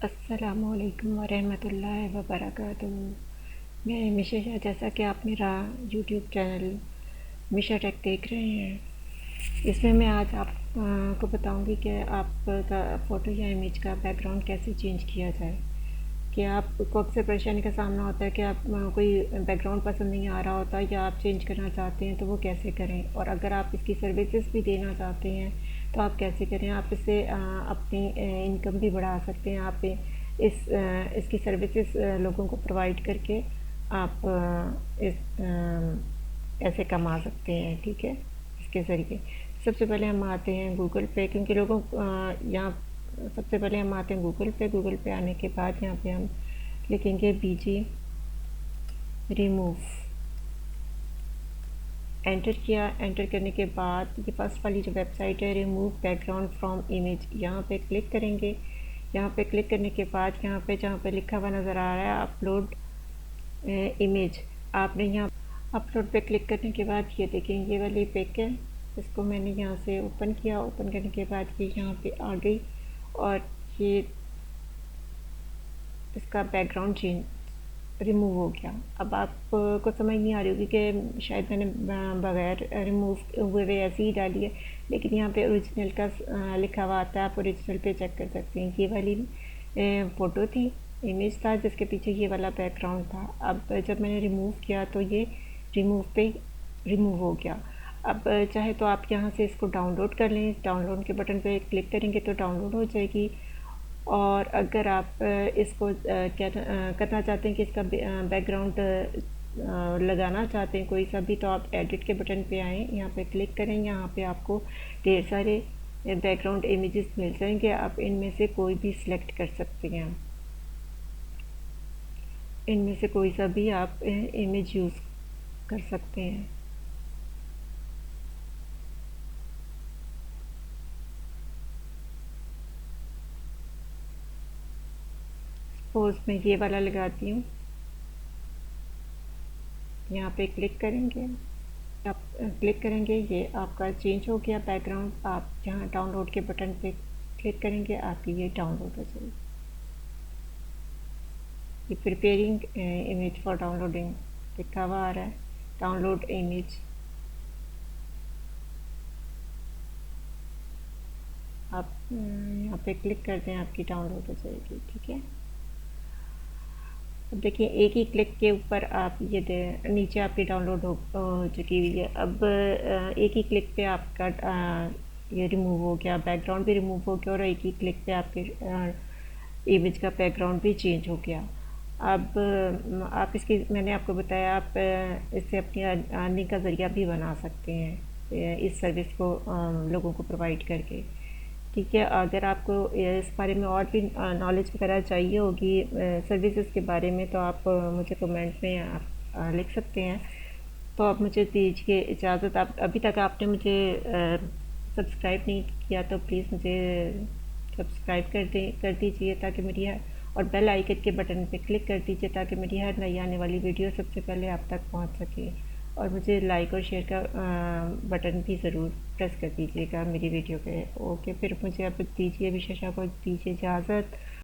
अस्सलामुअलैकुम वरहमतुल्लाहि वबरकातुहू। मैं मिशा शाह, जैसा कि आप मेरा यूट्यूब चैनल मिशा टेक देख रहे हैं, इसमें मैं आज आप को बताऊंगी कि आपका फ़ोटो या इमेज का बैकग्राउंड कैसे चेंज किया जाए। कि आपको अक्सर परेशानी का सामना होता है कि आप कोई बैकग्राउंड पसंद नहीं आ रहा होता या आप चेंज करना चाहते हैं, तो वो कैसे करें। और अगर आप इसकी सर्विसेज भी देना चाहते हैं तो आप कैसे करें। आप इससे अपनी इनकम भी बढ़ा सकते हैं। आप इसकी सर्विसेज लोगों को प्रोवाइड करके आप इस पैसे कमा सकते हैं। ठीक है, इसके ज़रिए सबसे पहले हम आते हैं गूगल पे, क्योंकि लोगों यहाँ सबसे पहले हम आते हैं गूगल पे आने के बाद यहाँ पे हम लिखेंगे बीजी रिमूव। एंटर किया। एंटर करने के बाद ये फर्स्ट वाली जो वेबसाइट है, रिमूव बैकग्राउंड फ्रॉम इमेज, यहाँ पे क्लिक करेंगे। यहाँ पे क्लिक करने के बाद यहाँ पे जहाँ पे लिखा हुआ नज़र आ रहा है अपलोड इमेज, आपने यहाँ अपलोड पे क्लिक करने के बाद ये देखें, ये वाली पिक है। इसको मैंने यहाँ से ओपन किया। ओपन करने के बाद ये यहाँ पे आ गई और ये इसका बैकग्राउंड चेंज रिमूव हो गया। अब आपको समझ नहीं आ रही होगी कि शायद मैंने बगैर रिमूव हुए हुए ऐसे ही डाली है, लेकिन यहाँ पे ओरिजिनल का लिखा हुआ आता है। आप ओरिजिनल पे चेक कर सकते हैं। ये वाली फ़ोटो थी, इमेज था, जिसके पीछे ये वाला बैकग्राउंड था। अब जब मैंने रिमूव किया तो ये रिमूव पे रिमूव हो गया। अब चाहे तो आप यहाँ से इसको डाउनलोड कर लें। डाउनलोड के बटन पे क्लिक करेंगे तो डाउनलोड हो जाएगी। और अगर आप इसको करना चाहते हैं कि इसका बैकग्राउंड लगाना चाहते हैं कोई सा भी, तो आप एडिट के बटन पे आएँ, यहाँ पे क्लिक करें। यहाँ पे आपको ढेर सारे बैकग्राउंड इमेजेस मिल जाएंगे। आप इनमें से कोई भी सिलेक्ट कर सकते हैं। इनमें से कोई सा भी आप इमेज यूज़ कर सकते हैं। सपोज मैं ये वाला लगाती हूँ। यहाँ पे क्लिक करेंगे। आप क्लिक करेंगे, ये आपका चेंज हो गया बैकग्राउंड। आप जहाँ डाउनलोड के बटन पे क्लिक करेंगे, आपकी ये डाउनलोड हो जाएगी। ये प्रिपेयरिंग इमेज फॉर डाउनलोडिंग लिखा हुआ आ रहा है। डाउनलोड इमेज, आप यहाँ पे क्लिक कर दें, आपकी डाउनलोड हो जाएगी। ठीक है, अब देखिए एक ही क्लिक के ऊपर आप ये नीचे आपकी डाउनलोड हो चुकी हुई है। अब एक ही क्लिक पे आपका ये रिमूव हो गया, बैकग्राउंड भी रिमूव हो गया और एक ही क्लिक पे आपके इमेज का बैकग्राउंड भी चेंज हो गया। अब आप इसकी, मैंने आपको बताया, आप इससे अपनी अर्निंग का ज़रिया भी बना सकते हैं इस सर्विस को लोगों को प्रोवाइड करके। ठीक है, अगर आपको इस बारे में और भी नॉलेज वगैरह चाहिए होगी सर्विसेज के बारे में, तो आप मुझे कमेंट में आप लिख सकते हैं। तो आप मुझे दीजिए इजाज़त। आप अभी तक आपने मुझे सब्सक्राइब नहीं किया तो प्लीज़ मुझे सब्सक्राइब कर दीजिए, ताकि मेरी और बेल आइकन के बटन पे क्लिक कर दीजिए ताकि मेरी हर नई आने वाली वीडियो सबसे पहले आप तक पहुंच सके। और मुझे लाइक और शेयर का बटन भी ज़रूर प्रेस कर दीजिएगा मेरी वीडियो पे। ओके, फिर मुझे अब दीजिए, विशेषा को दीजिए इजाज़त।